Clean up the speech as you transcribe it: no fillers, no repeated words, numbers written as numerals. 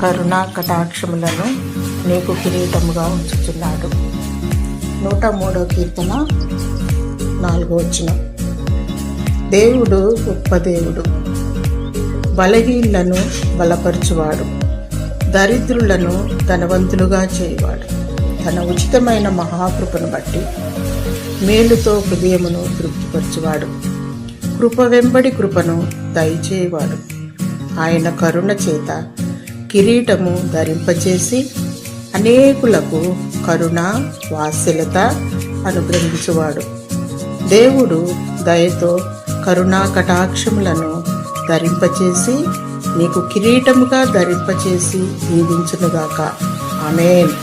కరుణా కటాక్షములను నీకు కిరీటముగా ఉంచుచున్నాడు. 103వ కీర్తన 4వ వచనం. దేవుడు గొప్ప దేవుడు, బలహీనులను బలపరచువాడు, దరిద్రులను ధనవంతులుగా చేయవాడు. తన ఉచితమైన మహాకృపను బట్టి మేలుతో హృదయమును తృప్తిపరచువాడు. కృప వెంబడి కృపను దయచేయవాడు. ఆయన కరుణ చేత కిరీటము ధరింపచేసి అనేకులకు కరుణ వాత్సల్యత అనుగ్రహించువాడు. దేవుడు దయతో కరుణా కటాక్షములను ధరింపచేసి నీకు కిరీటముగా ధరింపచేసి దీవించునుగాక. ఆమేన్.